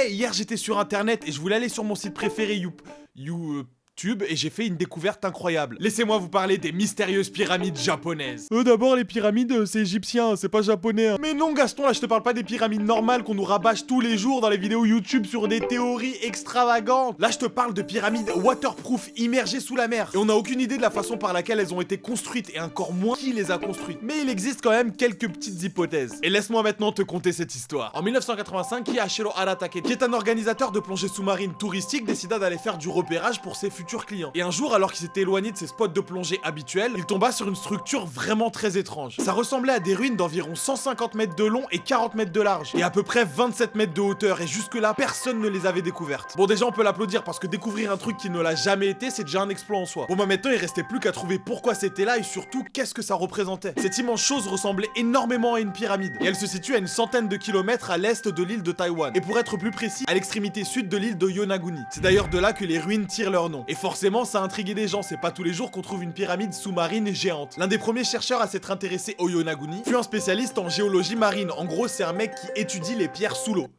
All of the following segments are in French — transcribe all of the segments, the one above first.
Ouais, hier j'étais sur internet et je voulais aller sur mon site préféré YouTube et j'ai fait une découverte incroyable. Laissez-moi vous parler des mystérieuses pyramides japonaises. D'abord les pyramides c'est égyptien, c'est pas japonais. Hein. Mais non Gaston, là je te parle pas des pyramides normales qu'on nous rabâche tous les jours dans les vidéos YouTube sur des théories extravagantes. Là je te parle de pyramides waterproof immergées sous la mer. Et on n'a aucune idée de la façon par laquelle elles ont été construites et encore moins qui les a construites. Mais il existe quand même quelques petites hypothèses. Et laisse-moi maintenant te conter cette histoire. En 1985, Kiyashiro Aratake, qui est un organisateur de plongée sous-marine touristique, décida d'aller faire du repérage pour ses futurs clients. Et un jour, alors qu'il s'était éloigné de ses spots de plongée habituels, il tomba sur une structure vraiment très étrange. Ça ressemblait à des ruines d'environ 150 mètres de long et 40 mètres de large, et à peu près 27 mètres de hauteur, et jusque-là, personne ne les avait découvertes. Bon, déjà, on peut l'applaudir parce que découvrir un truc qui ne l'a jamais été, c'est déjà un exploit en soi. Bon, bah maintenant, il restait plus qu'à trouver pourquoi c'était là et surtout, qu'est-ce que ça représentait. Cette immense chose ressemblait énormément à une pyramide, et elle se situe à une centaine de kilomètres à l'est de l'île de Taïwan, et pour être plus précis, à l'extrémité sud de l'île de Yonaguni. C'est d'ailleurs de là que les ruines tirent leur nom. Et forcément, ça a intrigué des gens, c'est pas tous les jours qu'on trouve une pyramide sous-marine géante. L'un des premiers chercheurs à s'être intéressé au Yonaguni fut un spécialiste en géologie marine. En gros, c'est un mec qui étudie les pierres sous l'eau.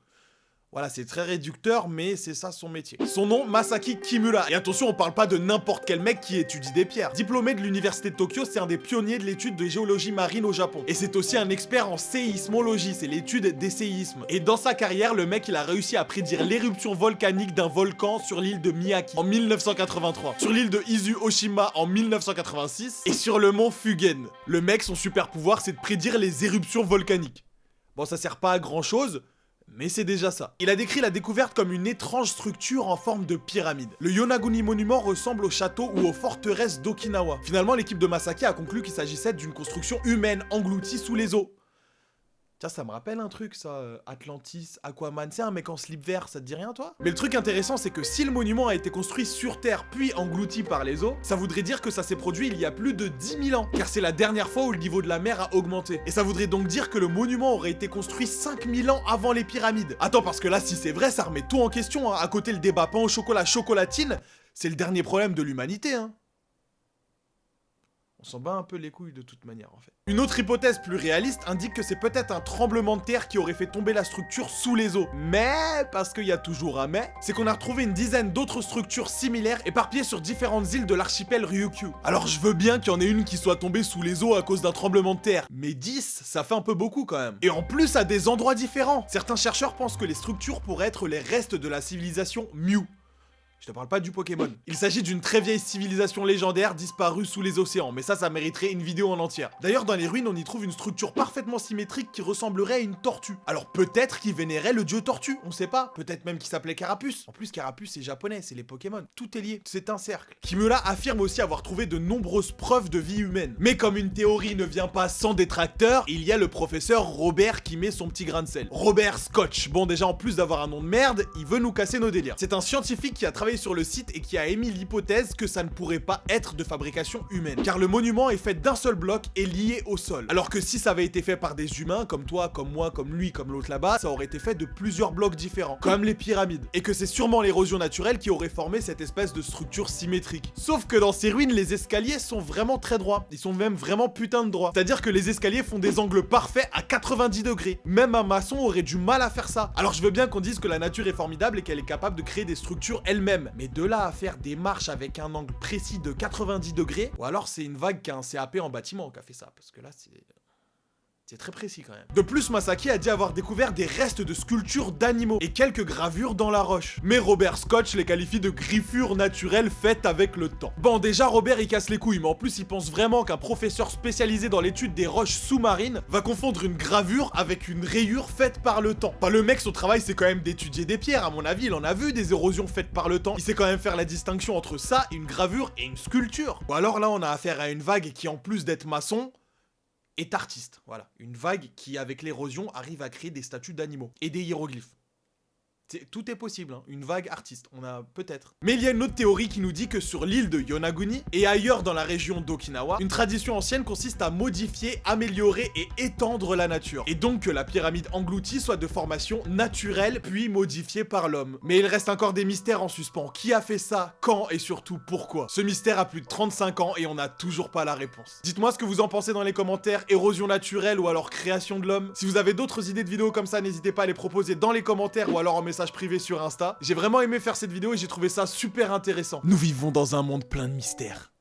Voilà, c'est très réducteur, mais c'est ça son métier. Son nom, Masaki Kimura. Et attention, on parle pas de n'importe quel mec qui étudie des pierres. Diplômé de l'université de Tokyo, c'est un des pionniers de l'étude de géologie marine au Japon. Et c'est aussi un expert en séismologie, c'est l'étude des séismes. Et dans sa carrière, le mec, il a réussi à prédire l'éruption volcanique d'un volcan sur l'île de Miyaki en 1983, sur l'île de Izu-Oshima en 1986, et sur le mont Fugen. Le mec, son super pouvoir, c'est de prédire les éruptions volcaniques. Bon, ça sert pas à grand chose, mais c'est déjà ça. Il a décrit la découverte comme une étrange structure en forme de pyramide. Le Yonaguni Monument ressemble au château ou aux forteresses d'Okinawa. Finalement, l'équipe de Masaki a conclu qu'il s'agissait d'une construction humaine engloutie sous les eaux. Tiens, ça me rappelle un truc, ça, Atlantis, Aquaman, c'est un mec en slip vert, ça te dit rien, toi? Mais le truc intéressant, c'est que si le monument a été construit sur Terre, puis englouti par les eaux, ça voudrait dire que ça s'est produit il y a plus de 10 000 ans, car c'est la dernière fois où le niveau de la mer a augmenté. Et ça voudrait donc dire que le monument aurait été construit 5000 ans avant les pyramides. Attends, parce que là, si c'est vrai, ça remet tout en question, hein. À côté le débat pain au chocolat, chocolatine, c'est le dernier problème de l'humanité, hein. On s'en bat un peu les couilles de toute manière en fait. Une autre hypothèse plus réaliste indique que c'est peut-être un tremblement de terre qui aurait fait tomber la structure sous les eaux. Mais, parce qu'il y a toujours un mais, c'est qu'on a retrouvé une dizaine d'autres structures similaires éparpillées sur différentes îles de l'archipel Ryukyu. Alors je veux bien qu'il y en ait une qui soit tombée sous les eaux à cause d'un tremblement de terre, mais 10, ça fait un peu beaucoup quand même. Et en plus à des endroits différents. Certains chercheurs pensent que les structures pourraient être les restes de la civilisation Mew. Je te parle pas du Pokémon. Il s'agit d'une très vieille civilisation légendaire disparue sous les océans, mais ça mériterait une vidéo en entière. D'ailleurs, dans les ruines, on y trouve une structure parfaitement symétrique qui ressemblerait à une tortue. Alors peut-être qu'ils vénéraient le dieu tortue, on sait pas. Peut-être même qu'il s'appelait Carapuce. En plus, Carapuce c'est japonais, c'est les Pokémon. Tout est lié, c'est un cercle. Kimura affirme aussi avoir trouvé de nombreuses preuves de vie humaine. Mais comme une théorie ne vient pas sans détracteurs, il y a le professeur Robert qui met son petit grain de sel. Robert Scotch. Bon, déjà en plus d'avoir un nom de merde, il veut nous casser nos délires. C'est un scientifique qui a travaillé sur le site et qui a émis l'hypothèse que ça ne pourrait pas être de fabrication humaine, car le monument est fait d'un seul bloc et lié au sol. Alors que si ça avait été fait par des humains, comme toi, comme moi, comme lui, comme l'autre là-bas, ça aurait été fait de plusieurs blocs différents, comme les pyramides, et que c'est sûrement l'érosion naturelle qui aurait formé cette espèce de structure symétrique. Sauf que dans ces ruines, les escaliers sont vraiment très droits, ils sont même vraiment putain de droits. C'est-à-dire que les escaliers font des angles parfaits à 90 degrés. Même un maçon aurait du mal à faire ça. Alors je veux bien qu'on dise que la nature est formidable et qu'elle est capable de créer des structures elle-même, mais de là à faire des marches avec un angle précis de 90 degrés, ou alors c'est une vague qui a un CAP en bâtiment qui a fait ça, parce que là c'est très précis quand même. De plus, Masaki a dit avoir découvert des restes de sculptures d'animaux et quelques gravures dans la roche. Mais Robert Scotch les qualifie de griffures naturelles faites avec le temps. Bon, déjà Robert il casse les couilles, mais en plus il pense vraiment qu'un professeur spécialisé dans l'étude des roches sous-marines va confondre une gravure avec une rayure faite par le temps. Enfin, le mec, son travail c'est quand même d'étudier des pierres, à mon avis, il en a vu des érosions faites par le temps. Il sait quand même faire la distinction entre ça, une gravure et une sculpture. Ou alors là on a affaire à une vague qui en plus d'être maçon, est artiste, voilà. Une vague qui, avec l'érosion, arrive à créer des statues d'animaux et des hiéroglyphes. Tout est possible, hein. Une vague artiste, on a peut-être. Mais il y a une autre théorie qui nous dit que sur l'île de Yonaguni, et ailleurs dans la région d'Okinawa, une tradition ancienne consiste à modifier, améliorer et étendre la nature. Et donc que la pyramide engloutie soit de formation naturelle, puis modifiée par l'homme. Mais il reste encore des mystères en suspens. Qui a fait ça? Quand? Et surtout pourquoi? Ce mystère a plus de 35 ans et on n'a toujours pas la réponse. Dites-moi ce que vous en pensez dans les commentaires, érosion naturelle ou alors création de l'homme. Si vous avez d'autres idées de vidéos comme ça, n'hésitez pas à les proposer dans les commentaires ou alors en message message privé sur Insta. J'ai vraiment aimé faire cette vidéo et j'ai trouvé ça super intéressant. Nous vivons dans un monde plein de mystères.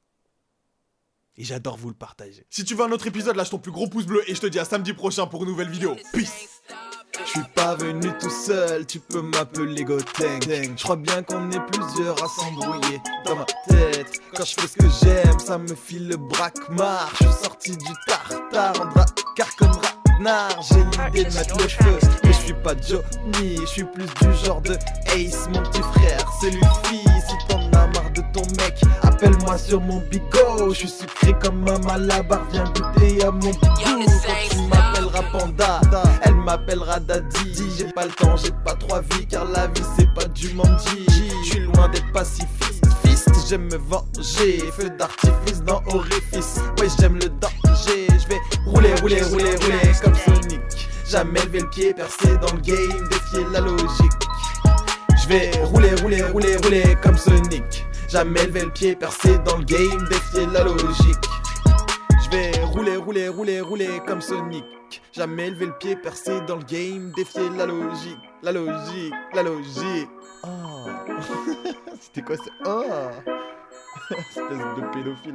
Et j'adore vous le partager. Si tu veux un autre épisode, lâche ton plus gros pouce bleu et je te dis à samedi prochain pour une nouvelle vidéo. Peace. Je suis pas venu tout seul, tu peux m'appeler Gotenk. Je crois bien qu'on est plusieurs à s'embrouiller dans ma tête. Quand je fais ce que j'aime, ça me file le braquemar. Je suis sorti du tartare en dracard comme Ragnar. J'ai l'idée de mettre le feu, mais je suis pas Johnny. Je suis plus du genre de Ace, mon petit frère. C'est lui fille, si t'en as marre de ton mec, appelle-moi sur mon bigot. Je suis sucré comme un malabar, viens goûter à mon bigou. Quand tu m'appelleras Panda, elle m'appellera Daddy. J'ai pas le temps, j'ai pas trois vies, car la vie c'est pas du mandi. Je suis loin d'être pacifiste, fist, j'aime me venger. Feu d'artifice dans orifice, ouais j'aime le danger. Je vais rouler comme Sonic. Jamais lever le pied, percer dans le game, défier la logique. Je vais rouler comme Sonic. Jamais lever le pied, percer dans le game, défier la logique. Je vais rouler comme Sonic. Jamais lever le pied, percer dans le game, défier la logique. La logique. Oh. C'était quoi ça? Oh. Espèce de pédophile.